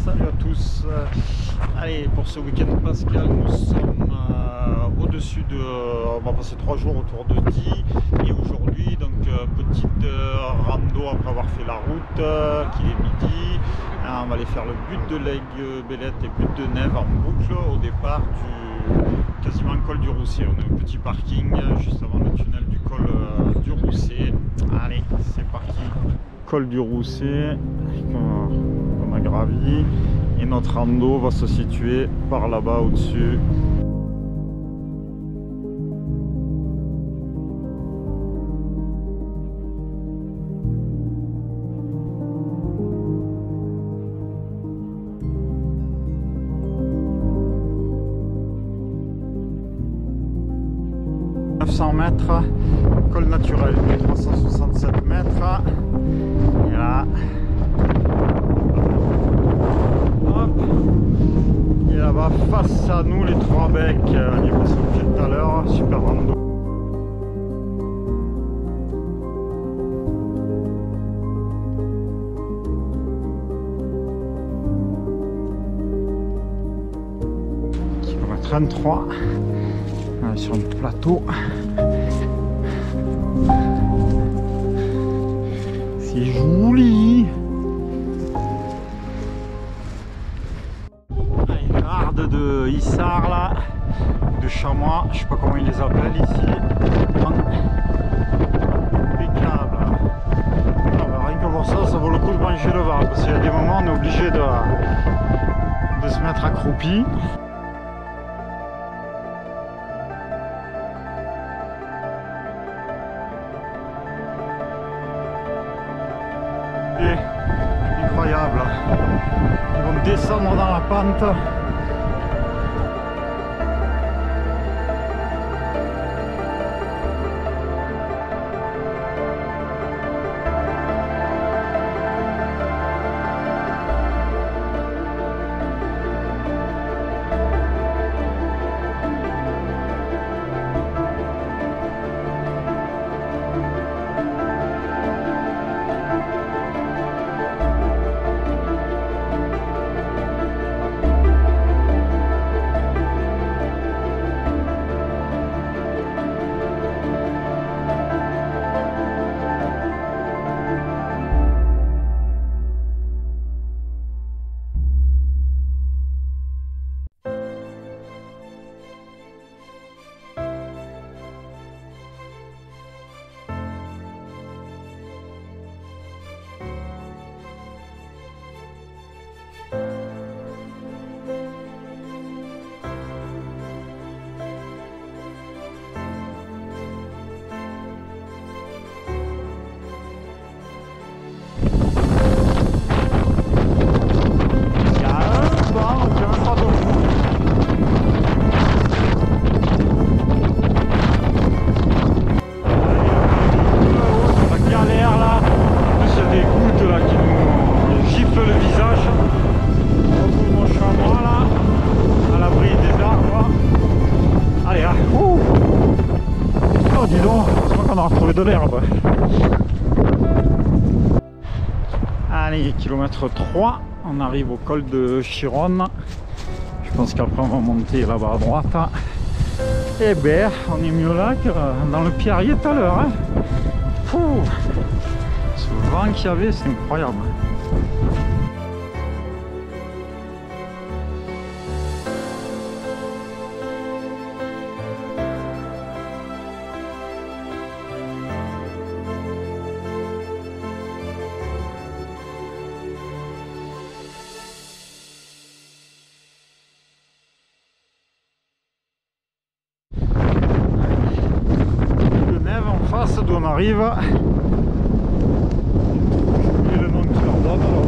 Salut à tous. Allez, pour ce week-end pascal, nous sommes au-dessus de... on va passer 3 jours autour de Die. Et aujourd'hui, donc petite rando après avoir fait la route, qui est midi. On va aller faire le but de l'Aigle Bélette et but de Neve en boucle au départ du quasiment col du Rousset. On a un petit parking juste avant le tunnel du col du Rousset. Allez, c'est parti. Col du Rousset qu'on a gravi et notre rando va se situer par là-bas au-dessus. Mètres, col naturel de 367 mètres. Et là, hop. Et là-bas, face à nous, les trois becs. On y est passé au pied tout à l'heure. Super rando. Kilomètre 23. On est sur le plateau. C'est joli. Une garde de Issard là, de chamois, je sais pas comment ils les appellent ici. Impeccable. Rien que pour ça, ça vaut le coup de manger le vent, parce qu'il y a des moments on est obligé de se mettre accroupi. Incroyable, ils vont descendre dans la pente. On a retrouvé de l'herbe. Allez, kilomètre 3, on arrive au col de Chironne. Je pense qu'après on va monter là-bas à droite. Et ben, on est mieux là que dans le Pierrier tout à l'heure. Hein. Ce vent qu'il y avait, c'est incroyable. D'où on arrive, j'ai le nom que je leur donne alors.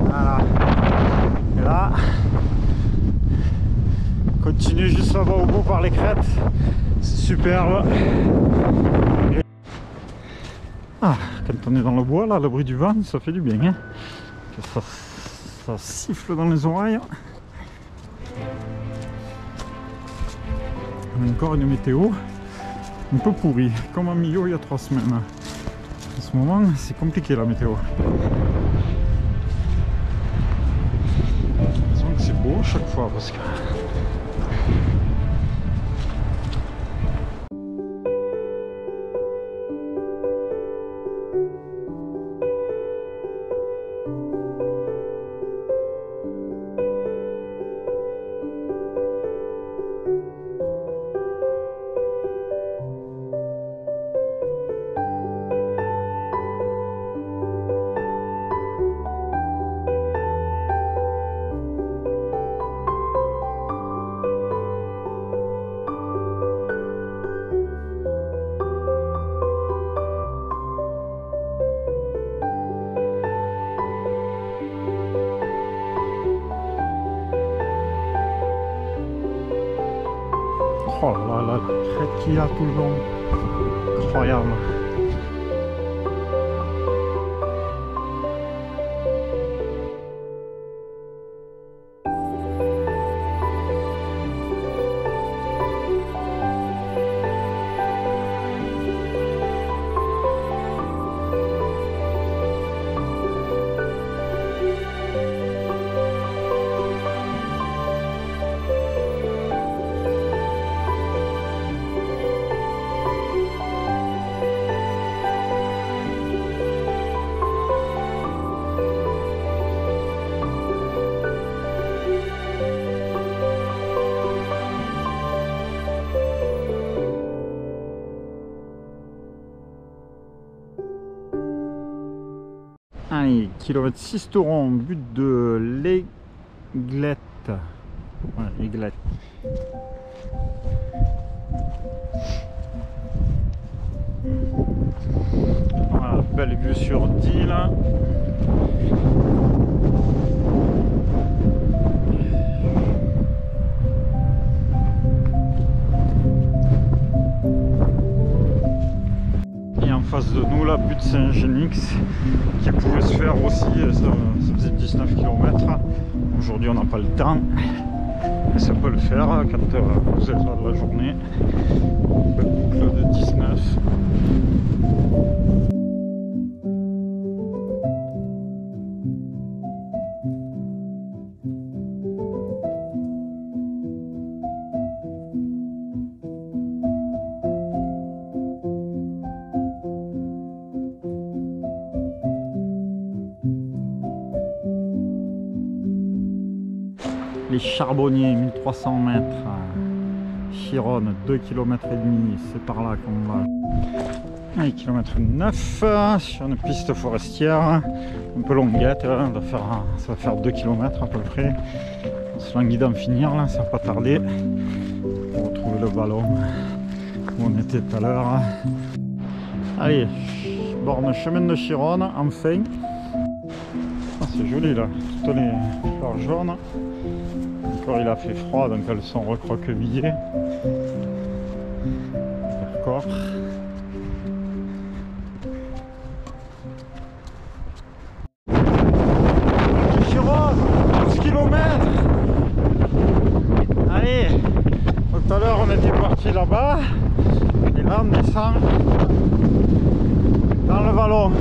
Voilà, et là continue juste là-bas au bout par les crêtes, c'est superbe. Ah, quand on est dans le bois là, le bruit du vent ça fait du bien hein. Ça siffle dans les oreilles. On a encore une météo un peu pourri, comme en Millau il y a 3 semaines. En ce moment, c'est compliqué la météo. beau chaque fois parce que... Oh là là, la crête qu'il y a tout le long, incroyable. Allez, kilomètre 6 Touron, but de l'Aiglette. Ouais, Aiglette. Voilà, belle vue sur 10 là. Face de nous, la butte Saint-Genix qui pouvait se faire aussi, ça faisait 19 km. Aujourd'hui on n'a pas le temps, mais ça peut le faire quand vous êtes là de la journée. Belle boucle de 19. Les Charbonniers, 1300 mètres, Chironne, 2 km et demi, c'est par là qu'on va. 1 km 9 sur une piste forestière, un peu longuette, ça va faire 2 km à peu près. On se languit d'en finir là, ça va pas tarder. On va retrouver le ballon où on était tout à l'heure. Allez, borne chemin de Chironne, enfin. Ah, c'est joli là, toutes les fleurs jaunes. Encore il a fait froid donc elles sont recroquevillées. D'accord. Chironne, 12 km. Allez, tout à l'heure on était parti là-bas et là on descend dans le vallon.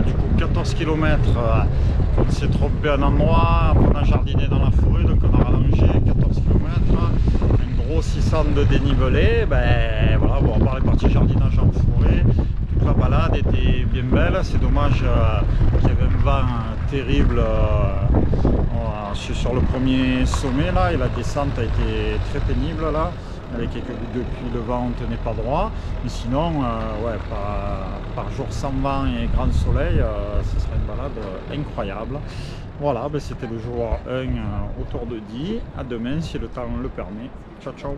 Du coup 14 km, on s'est trompé un endroit, on a jardiné dans la forêt, donc on a rallongé 14 km, un gros 600 de dénivelé. Ben voilà, bon, on est parti jardinage en forêt, toute la balade était bien belle, c'est dommage qu'il y avait un vent terrible sur le premier sommet là, et la descente a été très pénible là. avec quelques gouttes de pluie, le vent ne tenait pas droit, mais sinon ouais, par jour sans vent et grand soleil, ce serait une balade incroyable. Voilà, ben c'était le jour 1 autour de Die. À demain si le temps le permet. Ciao ciao.